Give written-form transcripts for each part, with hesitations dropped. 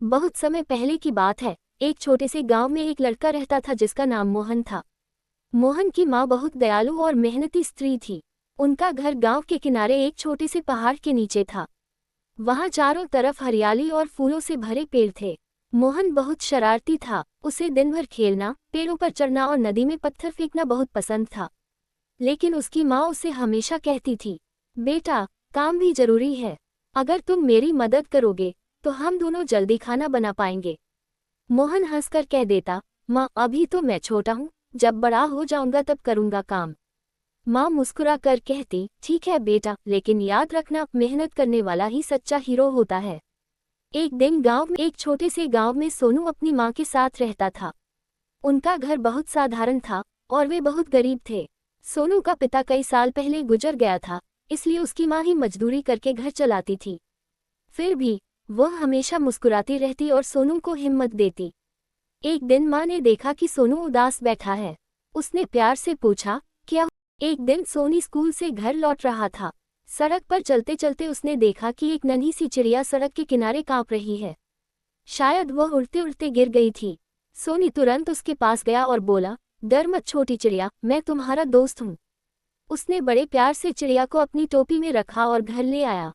बहुत समय पहले की बात है। एक छोटे से गांव में एक लड़का रहता था जिसका नाम मोहन था। मोहन की माँ बहुत दयालु और मेहनती स्त्री थी। उनका घर गांव के किनारे एक छोटे से पहाड़ के नीचे था। वहां चारों तरफ हरियाली और फूलों से भरे पेड़ थे। मोहन बहुत शरारती था। उसे दिन भर खेलना, पेड़ों पर चढ़ना और नदी में पत्थर फेंकना बहुत पसंद था। लेकिन उसकी माँ उसे हमेशा कहती थी, बेटा, काम भी जरूरी है। अगर तुम मेरी मदद करोगे तो हम दोनों जल्दी खाना बना पाएंगे। मोहन हंसकर कह देता, माँ, अभी तो मैं छोटा हूँ, जब बड़ा हो जाऊंगा तब करूंगा काम। माँ मुस्कुरा कर कहती, ठीक है बेटा, लेकिन याद रखना, मेहनत करने वाला ही सच्चा हीरो होता है। एक दिन गांव में एक छोटे से गांव में सोनू अपनी माँ के साथ रहता था। उनका घर बहुत साधारण था और वे बहुत गरीब थे। सोनू का पिता कई साल पहले गुजर गया था, इसलिए उसकी माँ ही मजदूरी करके घर चलाती थी। फिर भी वह हमेशा मुस्कुराती रहती और सोनू को हिम्मत देती। एक दिन माँ ने देखा कि सोनू उदास बैठा है। उसने प्यार से पूछा, क्या? एक दिन सोनी स्कूल से घर लौट रहा था। सड़क पर चलते चलते उसने देखा कि एक नन्ही सी चिड़िया सड़क के किनारे कांप रही है। शायद वह उड़ते उड़ते गिर गई थी। सोनी तुरंत उसके पास गया और बोला, डर मत छोटी चिड़िया, मैं तुम्हारा दोस्त हूँ। उसने बड़े प्यार से चिड़िया को अपनी टोपी में रखा और घर ले आया।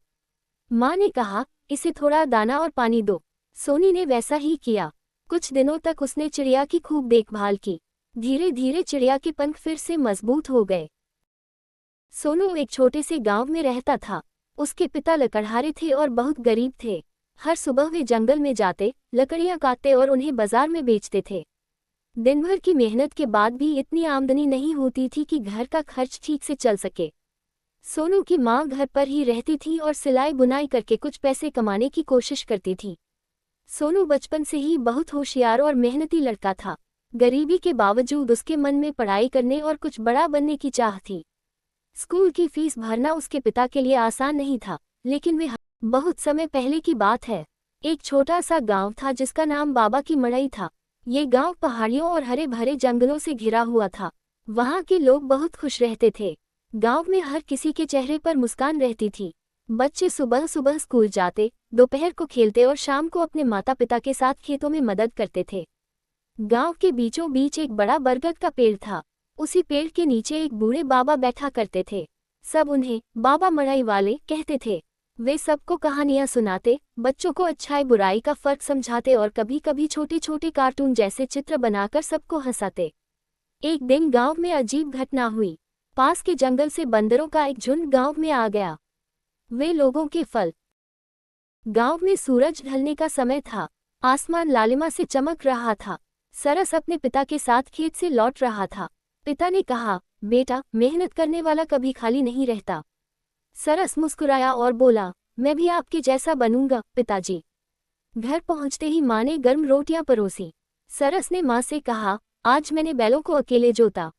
माँ ने कहा, इसे थोड़ा दाना और पानी दो। सोनी ने वैसा ही किया। कुछ दिनों तक उसने चिड़िया की खूब देखभाल की। धीरे धीरे चिड़िया के पंख फिर से मजबूत हो गए। सोनू एक छोटे से गांव में रहता था। उसके पिता लकड़हारे थे और बहुत गरीब थे। हर सुबह वे जंगल में जाते, लकड़ियां काटते और उन्हें बाजार में बेचते थे। दिन भर की मेहनत के बाद भी इतनी आमदनी नहीं होती थी कि घर का खर्च ठीक से चल सके। सोनू की माँ घर पर ही रहती थी और सिलाई बुनाई करके कुछ पैसे कमाने की कोशिश करती थी। सोनू बचपन से ही बहुत होशियार और मेहनती लड़का था। गरीबी के बावजूद उसके मन में पढ़ाई करने और कुछ बड़ा बनने की चाह थी। स्कूल की फीस भरना उसके पिता के लिए आसान नहीं था, लेकिन वे बहुत समय पहले की बात है। एक छोटा सा गांव था जिसका नाम बाबा की मड़ई था। ये गांव पहाड़ियों और हरे भरे जंगलों से घिरा हुआ था। वहां के लोग बहुत खुश रहते थे। गांव में हर किसी के चेहरे पर मुस्कान रहती थी। बच्चे सुबह सुबह स्कूल जाते, दोपहर को खेलते और शाम को अपने माता पिता के साथ खेतों में मदद करते थे। गांव के बीचों बीच एक बड़ा बरगद का पेड़ था। उसी पेड़ के नीचे एक बूढ़े बाबा बैठा करते थे। सब उन्हें बाबा मड़ई वाले कहते थे। वे सबको कहानियां सुनाते, बच्चों को अच्छाई बुराई का फर्क समझाते और कभी कभी छोटे छोटे कार्टून जैसे चित्र बनाकर सबको हंसाते। एक दिन गांव में अजीब घटना हुई। पास के जंगल से बंदरों का एक झुंड गांव में आ गया। वे लोगों के फल। गांव में सूरज ढलने का समय था। आसमान लालिमा से चमक रहा था। सरस अपने पिता के साथ खेत से लौट रहा था। पिता ने कहा, बेटा, मेहनत करने वाला कभी खाली नहीं रहता। सरस मुस्कुराया और बोला, मैं भी आपके जैसा बनूंगा पिताजी। घर पहुंचते ही माँ ने गर्म रोटियां परोसी। सरस ने माँ से कहा, आज मैंने बैलों को अकेले जोता।